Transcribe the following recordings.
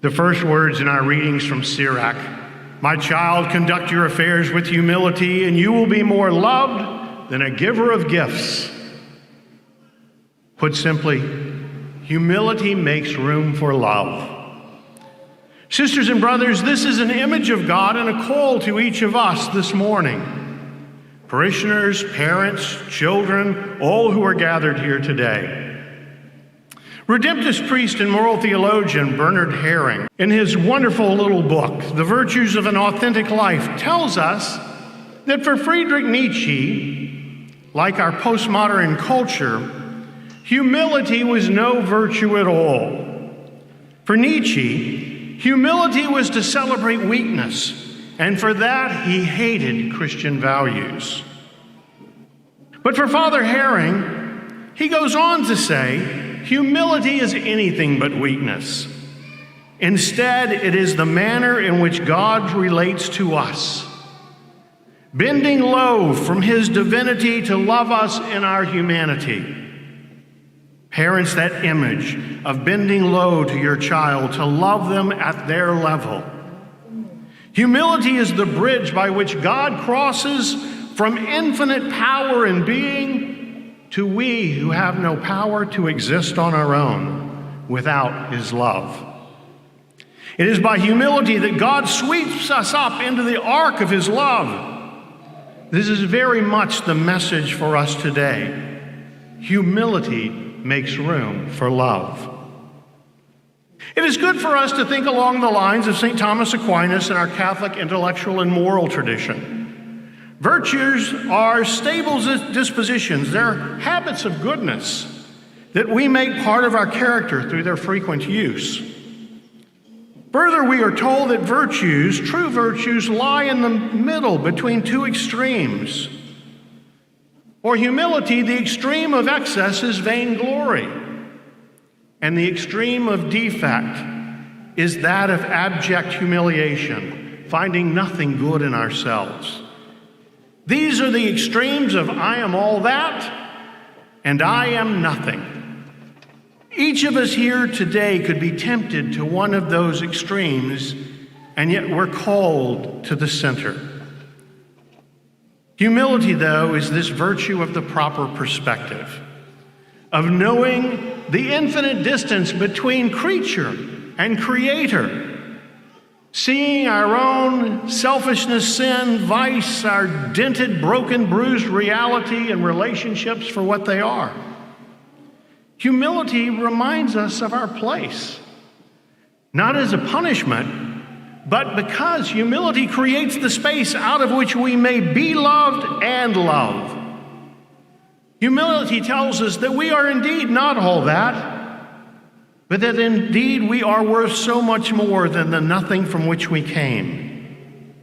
The first words in our readings from Sirach, "My child, conduct your affairs with humility, and you will be more loved than a giver of gifts." Put simply, humility makes room for love. Sisters and brothers, this is an image of God and a call to each of us this morning. Parishioners, parents, children, all who are gathered here today. Redemptorist priest and moral theologian Bernard Herring, in his wonderful little book, The Virtues of an Authentic Life, tells us that for Friedrich Nietzsche, like our postmodern culture, humility was no virtue at all. For Nietzsche, humility was to celebrate weakness, and for that he hated Christian values. But for Father Herring, he goes on to say, humility is anything but weakness. Instead, it is the manner in which God relates to us, bending low from his divinity to love us in our humanity. Parents, that image of bending low to your child to love them at their level. Humility is the bridge by which God crosses from infinite power and being to we who have no power to exist on our own without his love. It is by humility that God sweeps us up into the ark of his love. This is very much the message for us today. Humility makes room for love. It is good for us to think along the lines of St. Thomas Aquinas in our Catholic intellectual and moral tradition. Virtues are stable dispositions. They're habits of goodness that we make part of our character through their frequent use. Further, we are told that virtues, true virtues, lie in the middle between two extremes. For humility, the extreme of excess is vainglory, and the extreme of defect is that of abject humiliation, finding nothing good in ourselves. These are the extremes of I am all that and I am nothing. Each of us here today could be tempted to one of those extremes, and yet we're called to the center. Humility, though, is this virtue of the proper perspective, of knowing the infinite distance between creature and creator, seeing our own selfishness, sin, vice, our dented, broken, bruised reality and relationships for what they are. Humility reminds us of our place, not as a punishment, but because humility creates the space out of which we may be loved and love. Humility tells us that we are indeed not all that, but that indeed we are worth so much more than the nothing from which we came.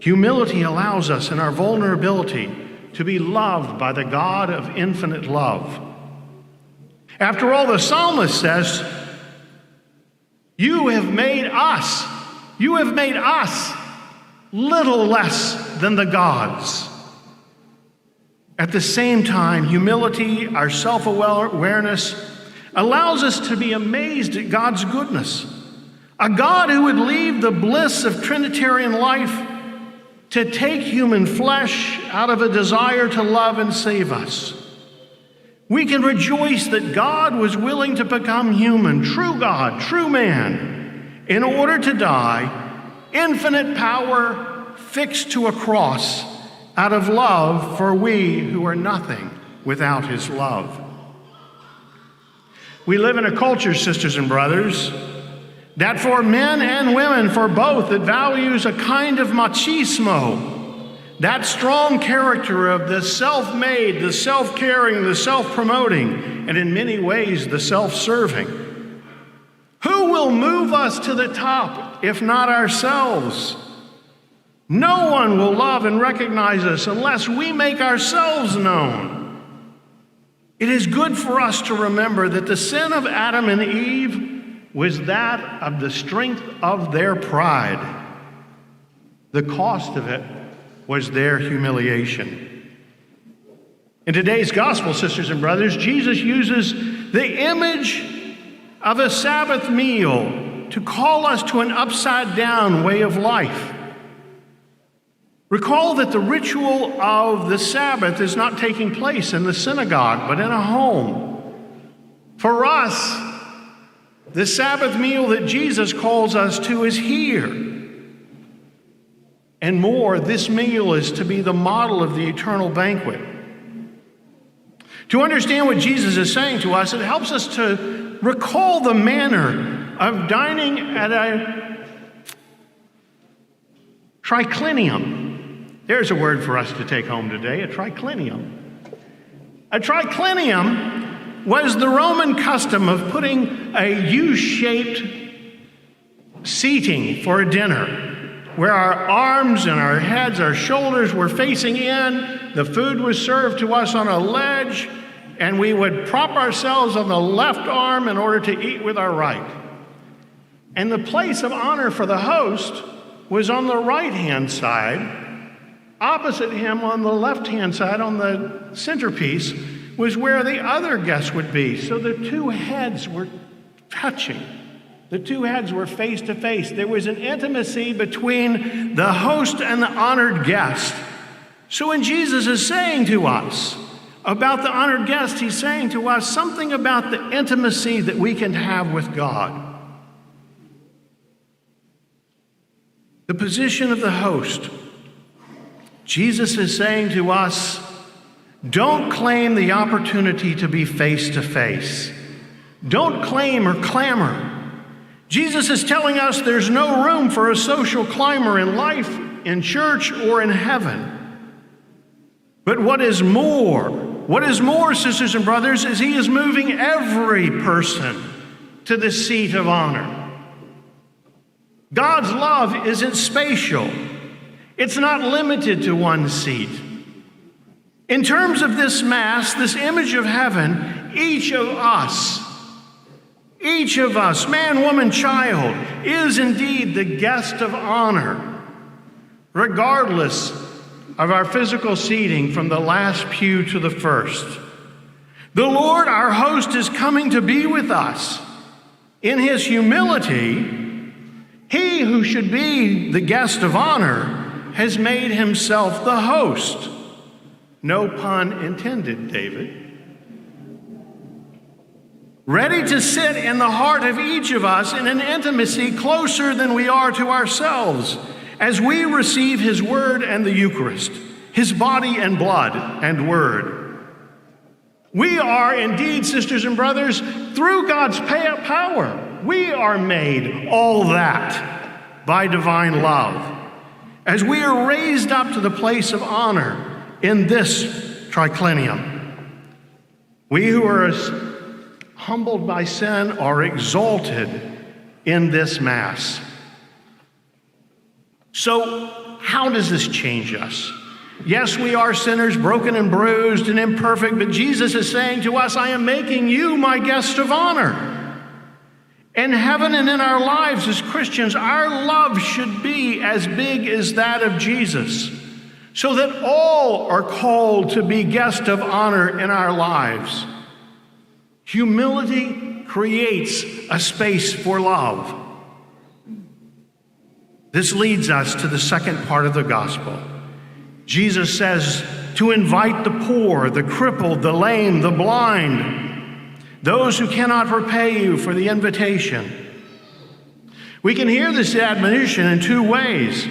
Humility allows us in our vulnerability to be loved by the God of infinite love. After all, the psalmist says, you have made us little less than the gods. At the same time, humility, our self-awareness, allows us to be amazed at God's goodness. A God who would leave the bliss of Trinitarian life to take human flesh out of a desire to love and save us. We can rejoice that God was willing to become human, true God, true man, in order to die, infinite power fixed to a cross, out of love for we who are nothing without his love. We live in a culture, sisters and brothers, that for men and women, for both, it values a kind of machismo, that strong character of the self-made, the self-caring, the self-promoting, and in many ways, the self-serving. Who will move us to the top if not ourselves? No one will love and recognize us unless we make ourselves known. It is good for us to remember that the sin of Adam and Eve was that of the strength of their pride. The cost of it was their humiliation. In today's gospel, sisters and brothers, Jesus uses the image of a Sabbath meal to call us to an upside-down way of life. Recall that the ritual of the Sabbath is not taking place in the synagogue, but in a home. For us, the Sabbath meal that Jesus calls us to is here. And more, this meal is to be the model of the eternal banquet. To understand what Jesus is saying to us, it helps us to recall the manner of dining at a triclinium. There's a word for us to take home today, a triclinium. A triclinium was the Roman custom of putting a U-shaped seating for a dinner, where our arms and our heads, our shoulders were facing in, the food was served to us on a ledge, and we would prop ourselves on the left arm in order to eat with our right. And the place of honor for the host was on the right-hand side. Opposite him on the left-hand side, on the centerpiece, was where the other guests would be. So the two heads were touching. The two heads were face to face. There was an intimacy between the host and the honored guest. So when Jesus is saying to us about the honored guest, he's saying to us something about the intimacy that we can have with God. The position of the host. Jesus is saying to us, don't claim the opportunity to be face to face. Don't claim or clamor. Jesus is telling us there's no room for a social climber in life, in church, or in heaven. But what is more, sisters and brothers, is he is moving every person to the seat of honor. God's love isn't spatial. It's not limited to one seat. In terms of this Mass, this image of heaven, each of us, man, woman, child, is indeed the guest of honor, regardless of our physical seating from the last pew to the first. The Lord, our host, is coming to be with us. In his humility, he who should be the guest of honor has made himself the host. No pun intended, David. Ready to sit in the heart of each of us in an intimacy closer than we are to ourselves as we receive his word and the Eucharist, his body and blood and word. We are indeed, sisters and brothers, through God's power, we are made all that by divine love, as we are raised up to the place of honor in this triclinium. We who are humbled by sin are exalted in this Mass. So, how does this change us? Yes, we are sinners, broken and bruised and imperfect, but Jesus is saying to us, I am making you my guest of honor. In heaven and in our lives as Christians, our love should be as big as that of Jesus, so that all are called to be guest of honor in our lives. Humility creates a space for love. This leads us to the second part of the gospel. Jesus says to invite the poor, the crippled, the lame, the blind, those who cannot repay you for the invitation. We can hear this admonition in two ways.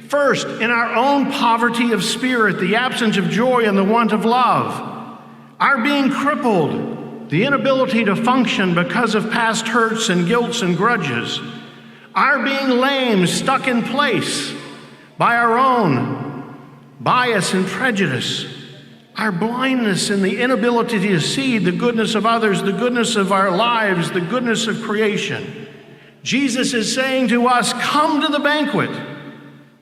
First, in our own poverty of spirit, the absence of joy and the want of love, our being crippled, the inability to function because of past hurts and guilts and grudges, our being lame, stuck in place by our own bias and prejudice, our blindness and the inability to see the goodness of others, the goodness of our lives, the goodness of creation. Jesus is saying to us, come to the banquet.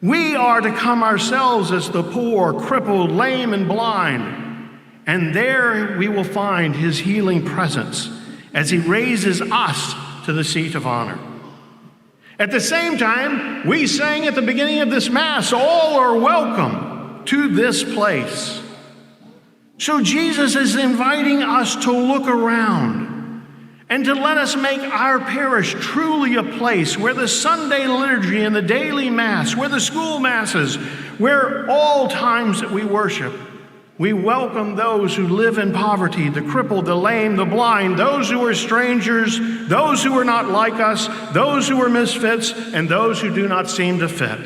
We are to come ourselves as the poor, crippled, lame, and blind. And there we will find his healing presence as he raises us to the seat of honor. At the same time, we sang at the beginning of this Mass, all are welcome to this place. So Jesus is inviting us to look around and to let us make our parish truly a place where the Sunday liturgy and the daily Mass, where the school Masses, where all times that we worship, we welcome those who live in poverty, the crippled, the lame, the blind, those who are strangers, those who are not like us, those who are misfits, and those who do not seem to fit.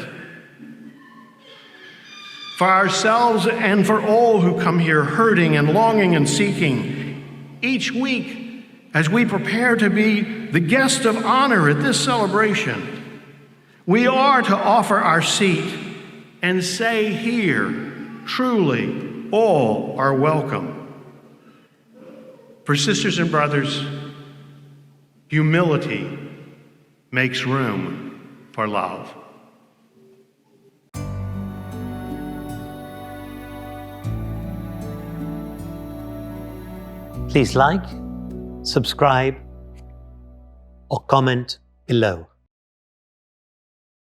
For ourselves and for all who come here hurting and longing and seeking, each week as we prepare to be the guest of honor at this celebration, we are to offer our seat and say here, truly, all are welcome. For sisters and brothers, humility makes room for love. Please like, subscribe, or comment below.